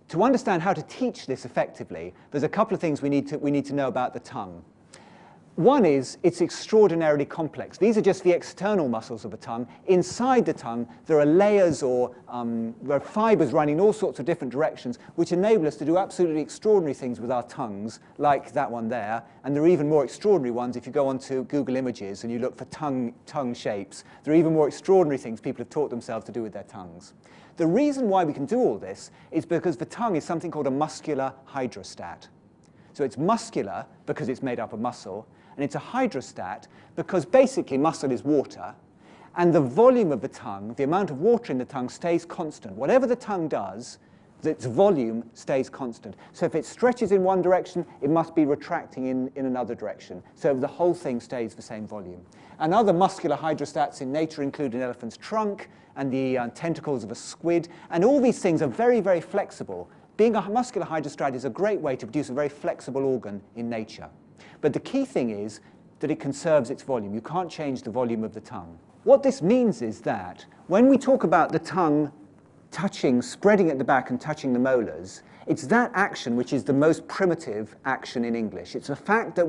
to understand how to teach this effectively, there's a couple of things we need to know about the tongue. One is it's extraordinarily complex. These are just the external muscles of the tongue. Inside the tongue, there are layers or there are fibers running in all sorts of different directions, which enable us to do absolutely extraordinary things with our tongues, like that one there. And there are even more extraordinary ones if you go onto Google Images and you look for tongue shapes. There are even more extraordinary things people have taught themselves to do with their tongues. The reason why we can do all this is because the tongue is something called a muscular hydrostat. So it's muscular because it's made up of muscle, and it's a hydrostat because basically muscle is water, and the volume of the tongue, the amount of water in the tongue, stays constant. Whatever the tongue does, its volume stays constant. So if it stretches in one direction, it must be retracting in another direction. So the whole thing stays the same volume. And other muscular hydrostats in nature include an elephant's trunk and the tentacles of a squid. And all these things are very, very flexible. Being a muscular hydrostat is a great way to produce a very flexible organ in nature. But the key thing is that it conserves its volume. You can't change the volume of the tongue. What this means is that when we talk about the tongue spreading at the back and touching the molars, it's that action which is the most primitive action in English. It's the fact that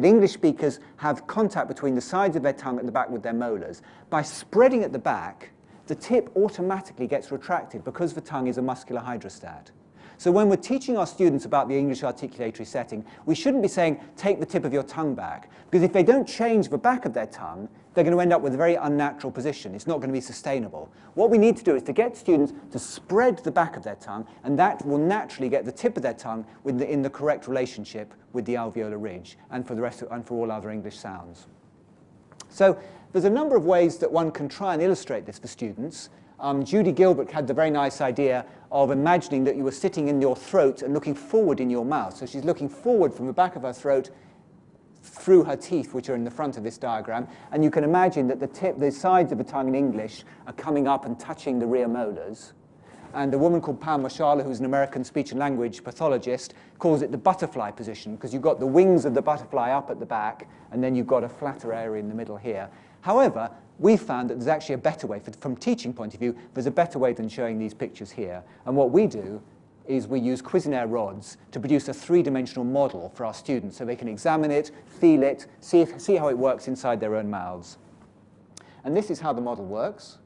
English speakers have contact between the sides of their tongue at the back with their molars. By spreading at the back, the tip automatically gets retracted because the tongue is a muscular hydrostat. So when we're teaching our students about the English articulatory setting, we shouldn't be saying, take the tip of your tongue back. Because if they don't change the back of their tongue, they're going to end up with a very unnatural position. It's not going to be sustainable. What we need to do is to get students to spread the back of their tongue, and that will naturally get the tip of their tongue in the correct relationship with the alveolar ridge and for all other English sounds. So there's a number of ways that one can try and illustrate this for students. Judy Gilbert had the very nice idea of imagining that you were sitting in your throat and looking forward in your mouth. So she's looking forward from the back of her throat through her teeth, which are in the front of this diagram. And you can imagine that the sides of the tongue in English are coming up and touching the rear molars. And a woman called Pam Mashala, who's an American speech and language pathologist, calls it the butterfly position, because you've got the wings of the butterfly up at the back, and then you've got a flatter area in the middle here. However, we found that there's actually a better way. From teaching point of view, there's a better way than showing these pictures here. And what we do is we use Cuisenaire rods to produce a three-dimensional model for our students so they can examine it, feel it, see how it works inside their own mouths. And this is how the model works.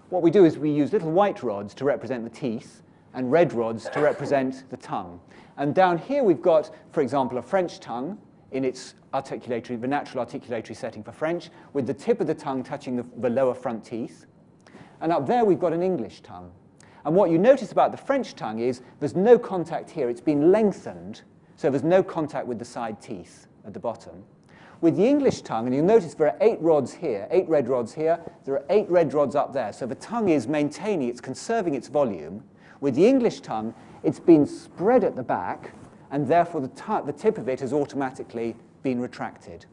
What we do is we use little white rods to represent the teeth and red rods to represent the tongue. And down here we've got, for example, a French tongue in its the natural articulatory setting for French, with the tip of the tongue touching the lower front teeth. And up there we've got an English tongue. And what you notice about the French tongue is there's no contact here. It's been lengthened, so there's no contact with the side teeth at the bottom. With the English tongue, and you'll notice there are 8 rods here, 8 red rods here, there are 8 red rods up there. So the tongue is maintaining, it's conserving its volume. With the English tongue, it's been spread at the back, and therefore the tip of it has automatically been retracted.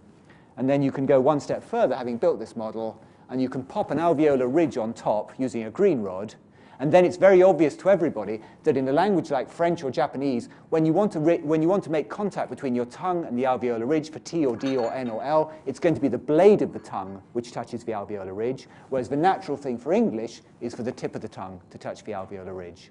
And then you can go one step further, having built this model, and you can pop an alveolar ridge on top using a green rod. And then it's very obvious to everybody that in a language like French or Japanese, when you want to make contact between your tongue and the alveolar ridge for T or D or N or L, it's going to be the blade of the tongue which touches the alveolar ridge, whereas the natural thing for English is for the tip of the tongue to touch the alveolar ridge.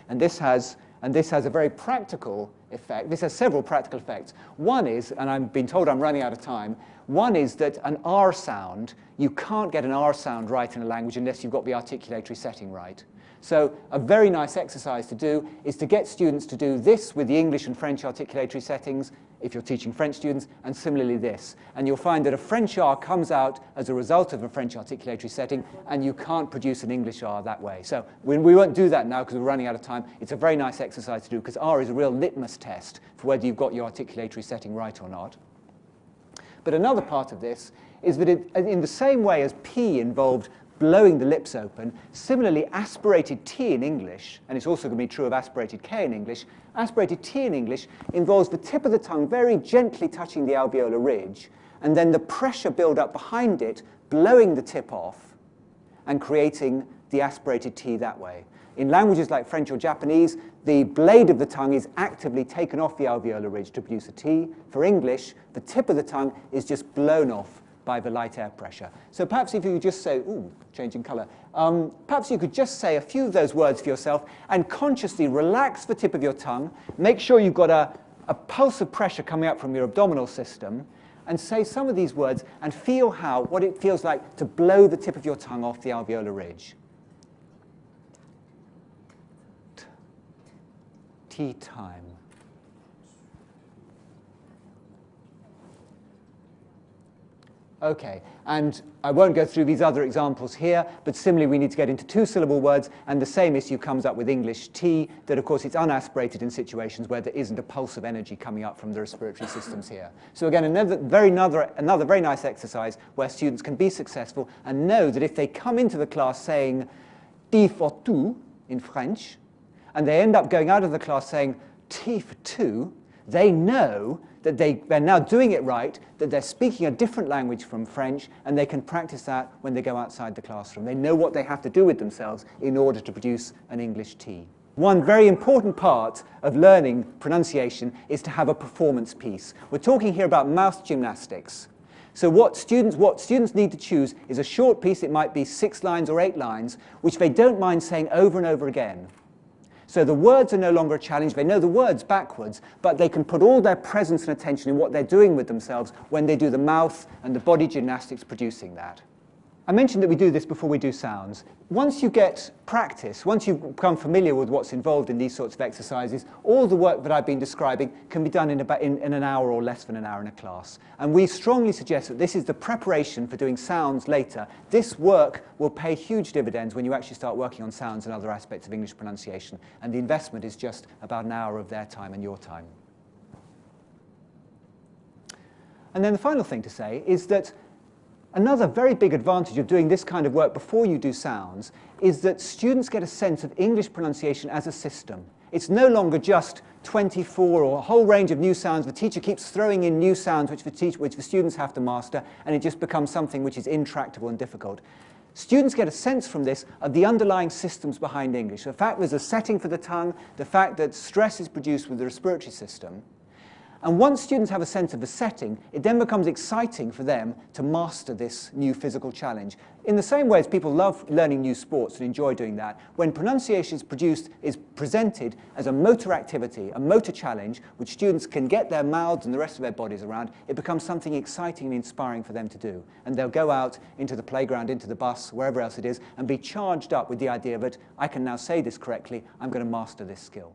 And this has a very practical effect. This has several practical effects. One is, and I've been told I'm running out of time, one is that an R sound, you can't get an R sound right in a language unless you've got the articulatory setting right. So a very nice exercise to do is to get students to do this with the English and French articulatory settings, if you're teaching French students, and similarly this. And you'll find that a French R comes out as a result of a French articulatory setting, and you can't produce an English R that way. So we won't do that now because we're running out of time. It's a very nice exercise to do because R is a real litmus test for whether you've got your articulatory setting right or not. But another part of this is that in the same way as P involved blowing the lips open, similarly aspirated T in English, and it's also going to be true of aspirated K in English, aspirated T in English involves the tip of the tongue very gently touching the alveolar ridge, and then the pressure build up behind it, blowing the tip off, and creating the aspirated T that way. In languages like French or Japanese, the blade of the tongue is actively taken off the alveolar ridge to produce a T. For English, the tip of the tongue is just blown off by the light air pressure. So perhaps if you could just say, ooh, changing colour, perhaps you could just say a few of those words for yourself and consciously relax the tip of your tongue, make sure you've got a pulse of pressure coming up from your abdominal system, and say some of these words and feel what it feels like to blow the tip of your tongue off the alveolar ridge. Tea time. Okay, and I won't go through these other examples here, but similarly we need to get into two-syllable words, and the same issue comes up with English tea, that of course it's unaspirated in situations where there isn't a pulse of energy coming up from the respiratory systems here. So again, another very nice exercise where students can be successful and know that if they come into the class saying tea for two in French, and they end up going out of the class saying tea for two, they know that they're now doing it right, that they're speaking a different language from French, and they can practice that when they go outside the classroom. They know what they have to do with themselves in order to produce an English tea. One very important part of learning pronunciation is to have a performance piece. We're talking here about mouth gymnastics. So what students need to choose is a short piece, it might be 6 lines or 8 lines, which they don't mind saying over and over again. So the words are no longer a challenge. They know the words backwards, but they can put all their presence and attention in what they're doing with themselves when they do the mouth and the body gymnastics producing that. I mentioned that we do this before we do sounds. Once you get practice, once you've become familiar with what's involved in these sorts of exercises, all the work that I've been describing can be done in an hour or less than an hour in a class. And we strongly suggest that this is the preparation for doing sounds later. This work will pay huge dividends when you actually start working on sounds and other aspects of English pronunciation. And the investment is just about an hour of their time and your time. And then the final thing to say is that another very big advantage of doing this kind of work before you do sounds is that students get a sense of English pronunciation as a system. It's no longer just 24 or a whole range of new sounds. The teacher keeps throwing in new sounds which the students have to master, and it just becomes something which is intractable and difficult. Students get a sense from this of the underlying systems behind English. The fact there's a setting for the tongue, the fact that stress is produced with the respiratory system. And once students have a sense of the setting, it then becomes exciting for them to master this new physical challenge. In the same way as people love learning new sports and enjoy doing that, when pronunciation is presented as a motor activity, a motor challenge, which students can get their mouths and the rest of their bodies around, it becomes something exciting and inspiring for them to do. And they'll go out into the playground, into the bus, wherever else it is, and be charged up with the idea that I can now say this correctly, I'm going to master this skill.